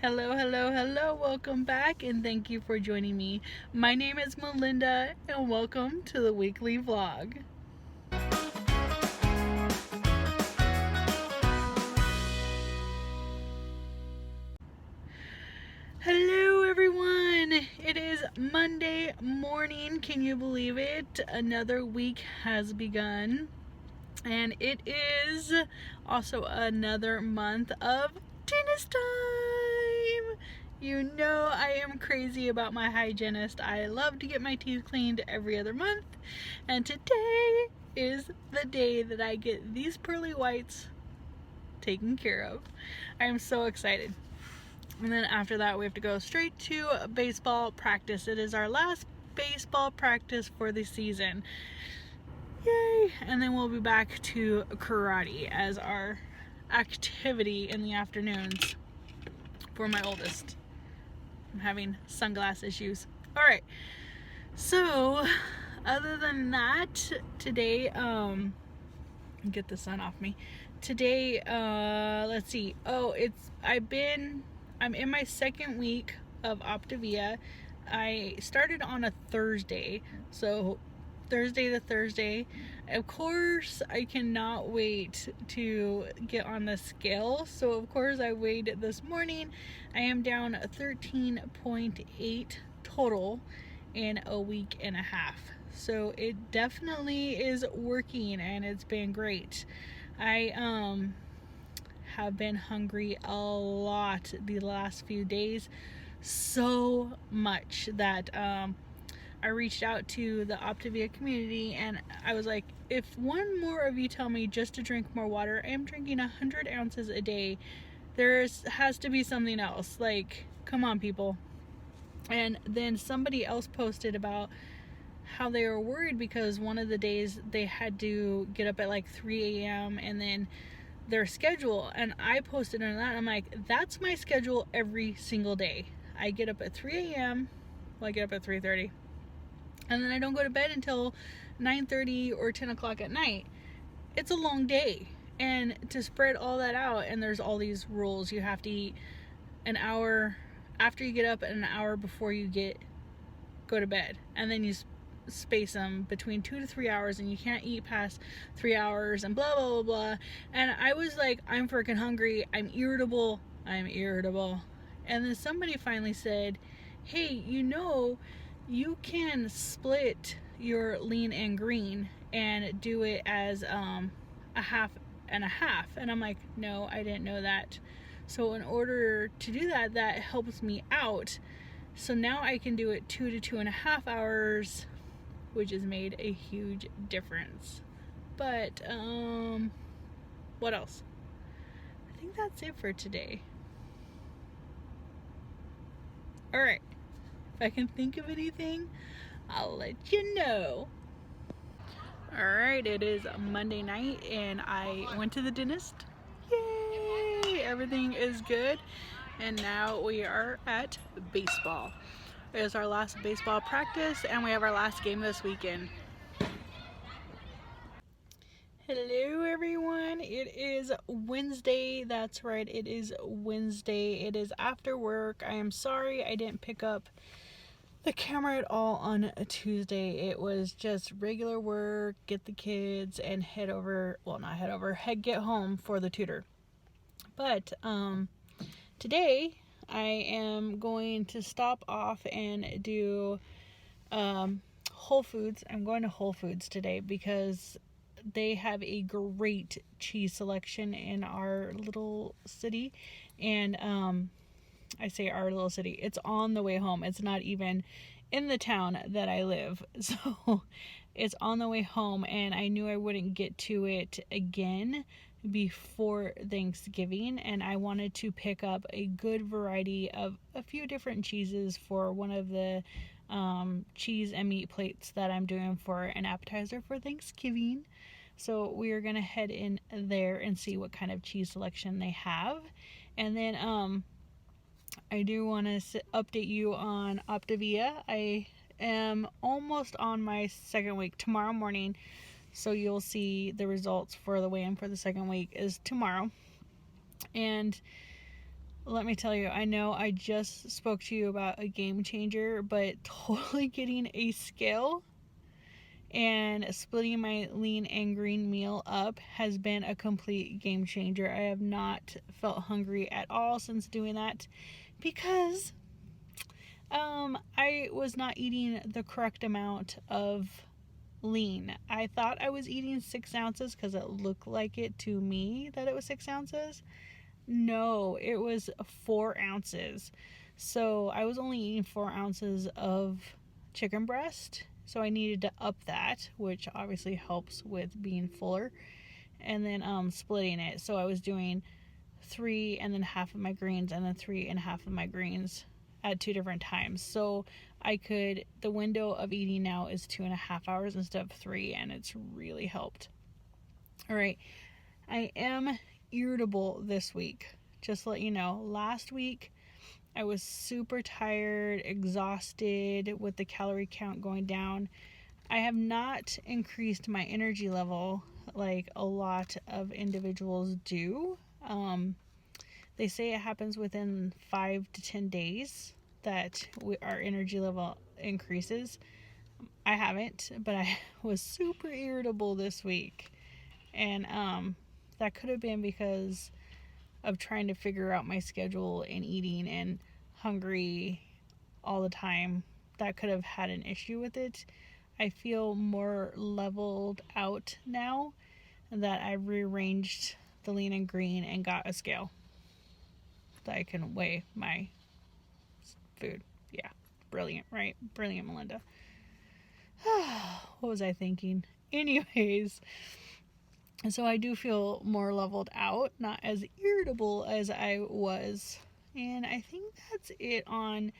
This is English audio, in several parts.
Hello, hello, hello. Welcome back and thank you for joining me. My name is Melinda and welcome to the weekly vlog. Hello, everyone. It is Monday morning. Can you believe it? Another week has begun. And it is also another month of dentist time. You know I am crazy about my hygienist. I love to get my teeth cleaned every other month. And today is the day that I get these pearly whites taken care of. I am so excited. And then after that we have to go straight to baseball practice. It is our last baseball practice for the season. Yay! And then we'll be back to karate as our activity in the afternoons for my oldest. I'm having sunglass issues. Alright, so other than that, today, get the sun off me. Today, let's see. I'm in my second week of Optavia. I started on a Thursday, so Thursday to Thursday. Of course, I cannot wait to get on the scale. So of course I weighed this morning. I am down 13.8 total in a week and a half. So it definitely is working and it's been great. I have been hungry a lot the last few days, so much that I reached out to the Optavia community and I was like, if one more of you tell me just to drink more water, I am drinking 100 ounces a day. Has to be something else. Like, come on, people. And then somebody else posted about how they were worried because one of the days they had to get up at like 3 a.m. and then their schedule, and I posted on that. I'm like, that's my schedule every single day. I get up at 3 a.m. Well, I get up at 3:30. And then I don't go to bed until 9:30 or 10 o'clock at night. It's a long day. And to spread all that out, and there's all these rules. You have to eat an hour after you get up and an hour before you go to bed. And then you space them between 2 to 3 hours, and you can't eat past 3 hours, and blah, blah, blah, blah. And I was like, I'm freaking hungry. I'm irritable. And then somebody finally said, hey, you can split your lean and green and do it as a half and a half. And I'm like, no, I didn't know that. So in order to do that, that helps me out. So now I can do it 2 to 2.5 hours, which has made a huge difference. But what else? I think that's it for today. All right. If I can think of anything, I'll let you know. Alright, it is Monday night and I went to the dentist. Yay! Everything is good. And now we are at baseball. It is our last baseball practice and we have our last game this weekend. Hello everyone, it is Wednesday. That's right, it is Wednesday. It is after work. I am sorry I didn't pick up the camera at all on a Tuesday. It was just regular work, get the kids and get home for the tutor. But today I am going to stop off and do Whole Foods. I'm going to Whole Foods today because they have a great cheese selection in our little city. And I say our little city. It's on the way home. It's not even in the town that I live. So it's on the way home, and I knew I wouldn't get to it again before Thanksgiving, and I wanted to pick up a good variety of a few different cheeses for one of the cheese and meat plates that I'm doing for an appetizer for Thanksgiving. So we are going to head in there and see what kind of cheese selection they have. And then I do want to update you on Optavia. I am almost on my second week tomorrow morning, so you'll see the results for the weigh-in for the second week is tomorrow. And let me tell you, I know I just spoke to you about a game changer, but totally getting a scale and splitting my lean and green meal up has been a complete game changer. I have not felt hungry at all since doing that because I was not eating the correct amount of lean. I thought I was eating 6 ounces because it looked like it to me that it was 6 ounces. No, it was 4 ounces. So I was only eating 4 ounces of chicken breast. So I needed to up that, which obviously helps with being fuller. And then splitting it. So I was doing 3 and then half of my greens and then 3 and half of my greens at 2 different times. So the window of eating now is 2.5 hours instead of 3, and it's really helped. All right. I am irritable this week. Just to let you know, last week I was super tired, exhausted with the calorie count going down. I have not increased my energy level like a lot of individuals do. They say it happens within 5 to 10 days that our energy level increases. I haven't, but I was super irritable this week. And that could have been because of trying to figure out my schedule and eating and hungry all the time. That could have had an issue with it. I feel more leveled out now that I rearranged the lean and green and got a scale that I can weigh my food. Yeah, brilliant, right? Brilliant, Melinda. What was I thinking? Anyways, and so I do feel more leveled out, not as irritable as I was. And I think that's it on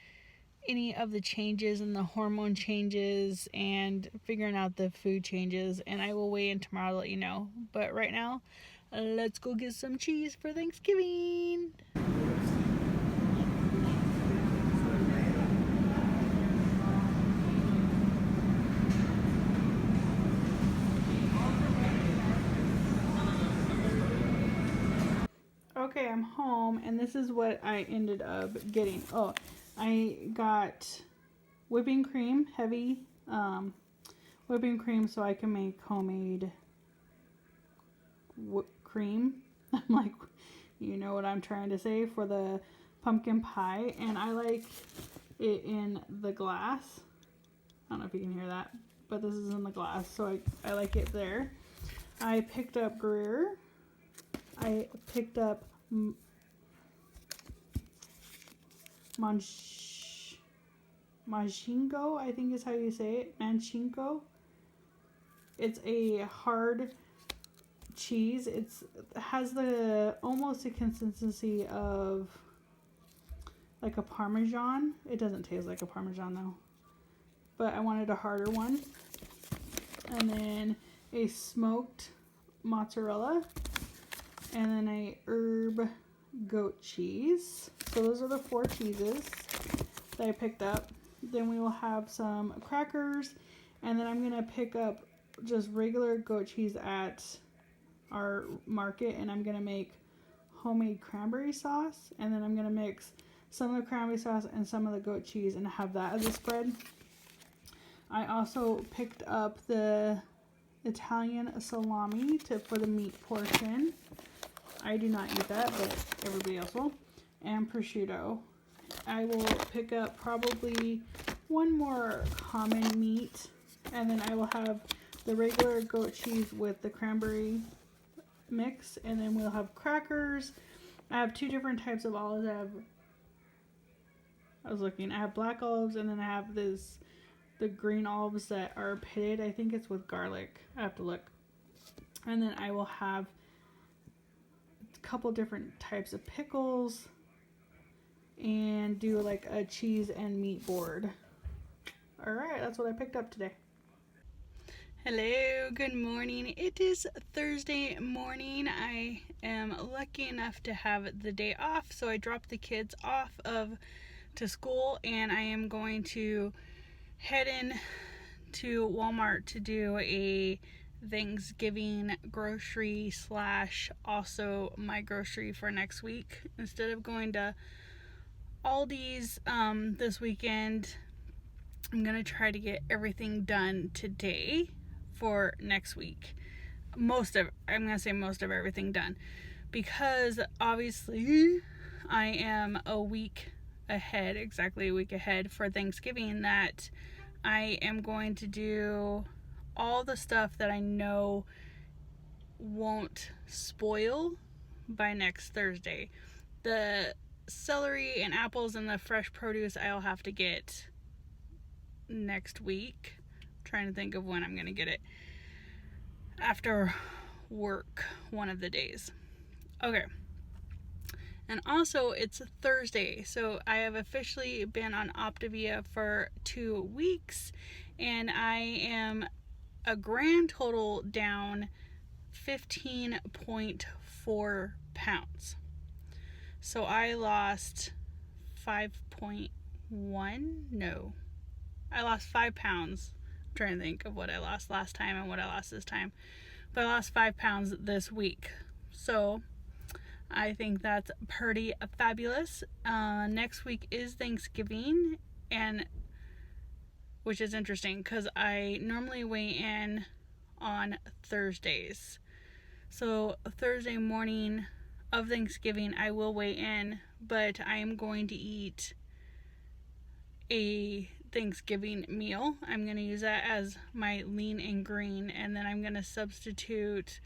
any of the changes and the hormone changes and figuring out the food changes. And I will weigh in tomorrow to let you know. But right now, let's go get some cheese for Thanksgiving. Okay, I'm home, and this is what I ended up getting. Oh, I got whipping cream, heavy whipping cream, so I can make homemade cream. I'm like, you know what I'm trying to say, for the pumpkin pie, and I like it in the glass. I don't know if you can hear that, but this is in the glass, so I like it there. I picked up Gruyere. I picked up Manchinko, I think is how you say it. Manchinko. It's a hard cheese. It has almost the consistency of like a Parmesan. It doesn't taste like a Parmesan though. But I wanted a harder one. And then a smoked mozzarella. And then a herb goat cheese. So those are the 4 cheeses that I picked up. Then we will have some crackers, and then I'm gonna pick up just regular goat cheese at our market, and I'm gonna make homemade cranberry sauce, and then I'm gonna mix some of the cranberry sauce and some of the goat cheese and have that as a spread. I also picked up the Italian salami for the meat portion. I do not eat that, but everybody else will. And prosciutto. I will pick up probably one more common meat, and then I will have the regular goat cheese with the cranberry mix, and then we'll have crackers. I have 2 different types of olives. I have black olives, and then I have the green olives that are pitted. I think it's with garlic. I have to look. And then I will have couple different types of pickles and do like a cheese and meat board. All right, that's what I picked up today. Hello, good morning. It is Thursday morning. I am lucky enough to have the day off, so I dropped the kids off to school, and I am going to head in to Walmart to do a Thanksgiving grocery / also my grocery for next week. Instead of going to Aldi's this weekend, I'm gonna try to get everything done today for next week. I'm gonna say most of everything done, because obviously I am exactly a week ahead for Thanksgiving, that I am going to do all the stuff that I know won't spoil by next Thursday. The celery and apples and the fresh produce I'll have to get next week. I'm trying to think of when I'm gonna get it. After work, one of the days. Okay. And also, it's a Thursday, so I have officially been on Optavia for 2 weeks, and I am a grand total down 15.4 pounds. So I lost 5.1? No. I lost 5 pounds. I'm trying to think of what I lost last time and what I lost this time. But I lost 5 pounds this week. So I think that's pretty fabulous. Next week is Thanksgiving, and which is interesting because I normally weigh in on Thursdays. So Thursday morning of Thanksgiving I will weigh in, but I am going to eat a Thanksgiving meal. I'm going to use that as my lean and green, and then I'm going to substitute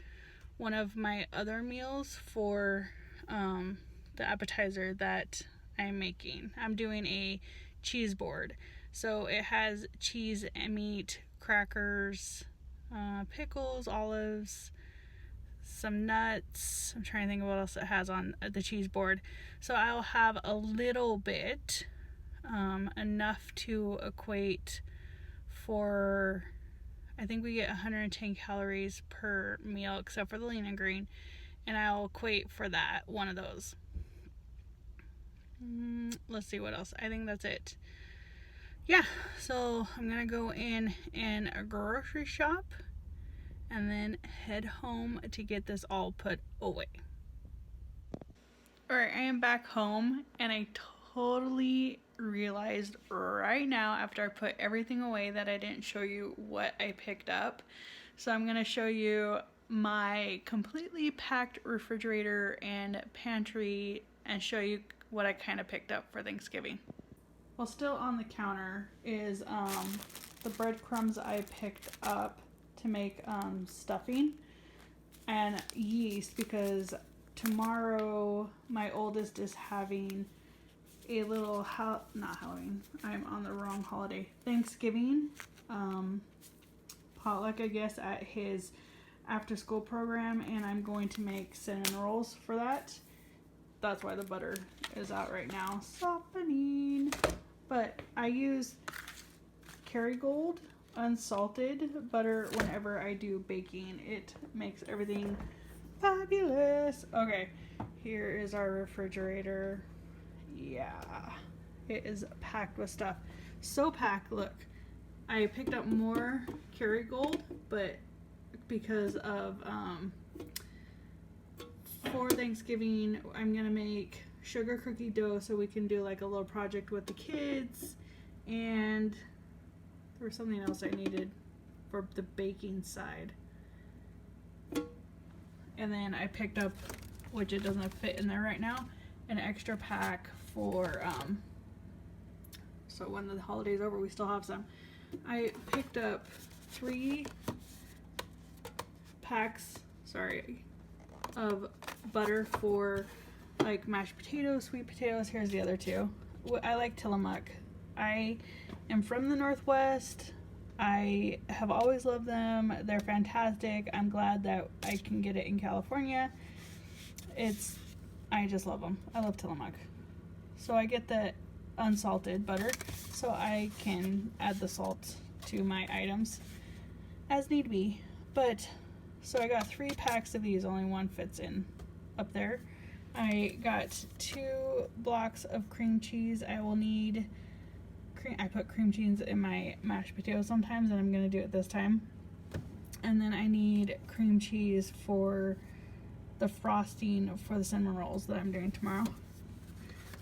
one of my other meals for the appetizer that I'm making. I'm doing a cheese board. So it has cheese and meat, crackers, pickles, olives, some nuts. I'm trying to think of what else it has on the cheese board. So I'll have a little bit, enough to equate for, I think we get 110 calories per meal, except for the lean and green, and I'll equate for that, one of those. Let's see what else. I think that's it. Yeah, so I'm gonna go in and a grocery shop and then head home to get this all put away. Alright, I am back home, and I totally realized right now after I put everything away that I didn't show you what I picked up. So I'm gonna show you my completely packed refrigerator and pantry and show you what I kind of picked up for Thanksgiving. Well, still on the counter is the breadcrumbs I picked up to make stuffing, and yeast, because tomorrow my oldest is having a little not Halloween, I'm on the wrong holiday, Thanksgiving potluck, I guess, at his after school program, and I'm going to make cinnamon rolls for that. That's why the butter is out right now, softening. But I use Kerrygold unsalted butter whenever I do baking. It makes everything fabulous. Okay, here is our refrigerator. Yeah, it is packed with stuff. So packed, look. I picked up more Kerrygold, but because of for Thanksgiving, I'm gonna make sugar cookie dough so we can do like a little project with the kids, and there was something else I needed for the baking side. And then I picked up, which it doesn't fit in there right now, an extra pack for so when the holiday's over we still have some. I picked up 3 packs, of butter for like mashed potatoes, sweet potatoes. Here's the other 2. I like Tillamook. I am from the Northwest. I have always loved them. They're fantastic. I'm glad that I can get it in California. I just love them. I love Tillamook. So I get the unsalted butter so I can add the salt to my items as need be. But so I got 3 packs of these, only one fits in up there. I got 2 blocks of cream cheese. I will need cream. I put cream cheese in my mashed potatoes sometimes, and I'm gonna do it this time. And then I need cream cheese for the frosting for the cinnamon rolls that I'm doing tomorrow.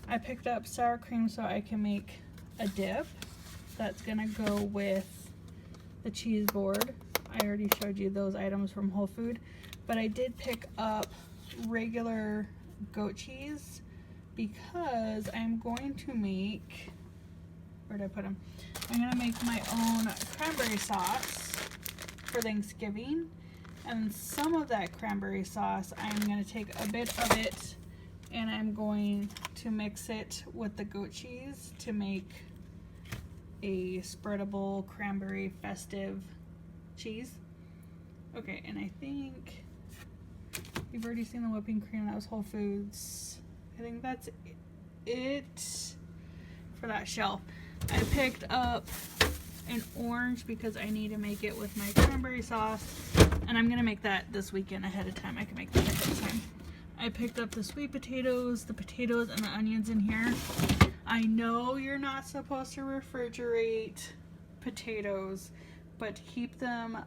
I picked up sour cream so I can make a dip that's gonna go with the cheese board. I already showed you those items from Whole Food, but I did pick up regular goat cheese because I'm going to make, where did I put them? I'm gonna make my own cranberry sauce for Thanksgiving, and some of that cranberry sauce I'm gonna take a bit of it and I'm going to mix it with the goat cheese to make a spreadable cranberry festive cheese. Okay, and I think you've already seen the whipping cream. That was Whole Foods. I think that's it for that shelf. I picked up an orange because I need to make it with my cranberry sauce, and I'm gonna make that this weekend ahead of time. I can make that ahead of time. I picked up the sweet potatoes, and the onions in here. I know you're not supposed to refrigerate potatoes, but keep them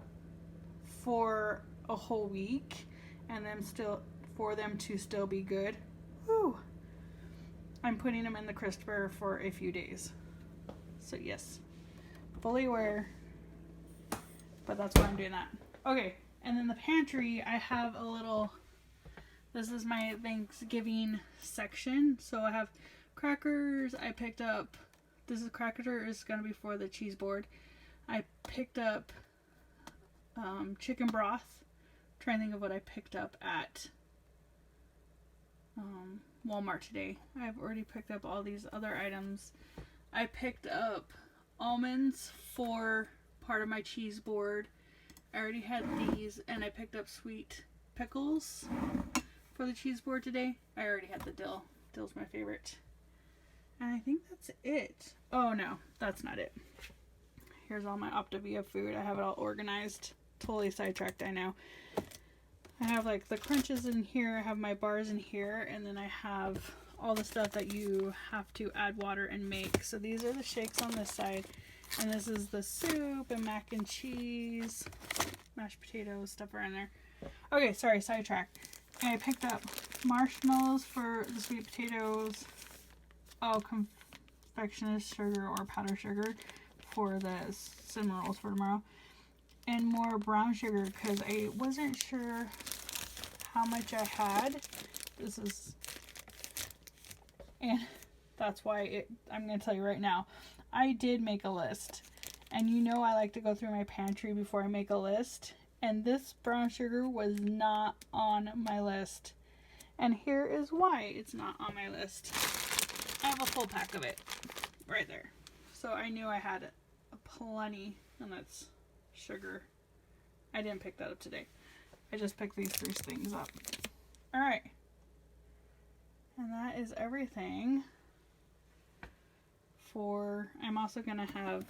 for a whole week and then still for them to still be good. Whew. I'm putting them in the crisper for a few days. So yes, fully aware, but that's why I'm doing that. Okay, and then the pantry, I have a little, this is my Thanksgiving section. So I have crackers. I picked up, this is cracker is going to be for the cheese board. I picked up chicken broth. I'm trying to think of what I picked up at Walmart today. I've already picked up all these other items. I picked up almonds for part of my cheese board. I already had these, and I picked up sweet pickles for the cheese board today. I already had the dill. Dill's my favorite. And I think that's it. Oh no, that's not it. Here's all my Optavia food. I have it all organized. Totally sidetracked, I know. I have like the crunches in here. I have my bars in here. And then I have all the stuff that you have to add water and make. So these are the shakes on this side. And this is the soup and mac and cheese, mashed potatoes, stuff around there. Okay, sorry, sidetrack. And I picked up marshmallows for the sweet potatoes. Oh, confectioner's sugar or powdered sugar for the cinnamon rolls for tomorrow. And more brown sugar because I wasn't sure how much I had. This is, and that's why I'm going to tell you right now. I did make a list. And you know I like to go through my pantry before I make a list. And this brown sugar was not on my list. And here is why it's not on my list. I have a full pack of it right there. So I knew I had plenty, and that's sugar. I didn't pick that up today. I just picked these 3 things up. Alright. And that is everything for, I'm also going to have,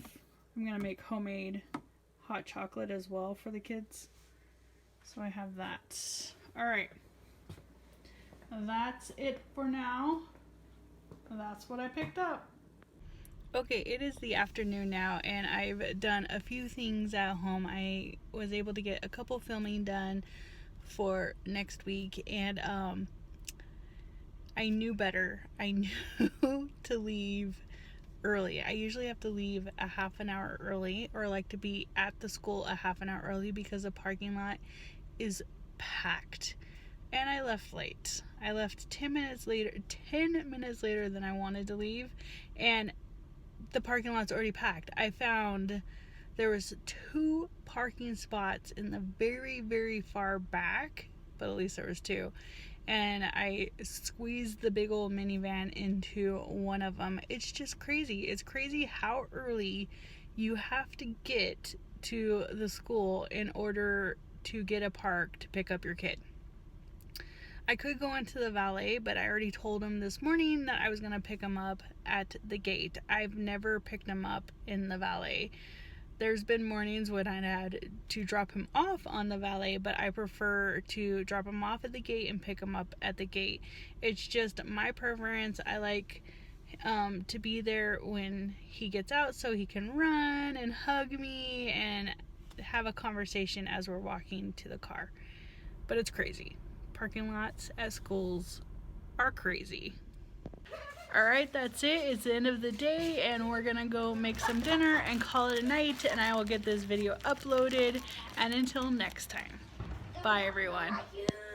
I'm going to make homemade hot chocolate as well for the kids. So I have that. Alright. That's it for now. That's what I picked up. Okay, it is the afternoon now, and I've done a few things at home. I was able to get a couple filming done for next week, and I knew better. I knew to leave early. I usually have to leave a half an hour early, or like to be at the school a half an hour early because the parking lot is packed. And I left late. I left 10 minutes later than I wanted to leave, and the parking lot's already packed. I found there was 2 parking spots in the very, very far back, but at least there was 2. And I squeezed the big old minivan into one of them. It's just crazy. It's crazy how early you have to get to the school in order to get a park to pick up your kid. I could go into the valet, but I already told him this morning that I was going to pick him up at the gate. I've never picked him up in the valet. There's been mornings when I had to drop him off on the valet, but I prefer to drop him off at the gate and pick him up at the gate. It's just my preference. I like to be there when he gets out so he can run and hug me, and have a conversation as we're walking to the car. But it's crazy. Parking lots at schools are crazy. Alright, that's it. It's the end of the day and we're gonna go make some dinner and call it a night, and I will get this video uploaded. And until next time, bye everyone.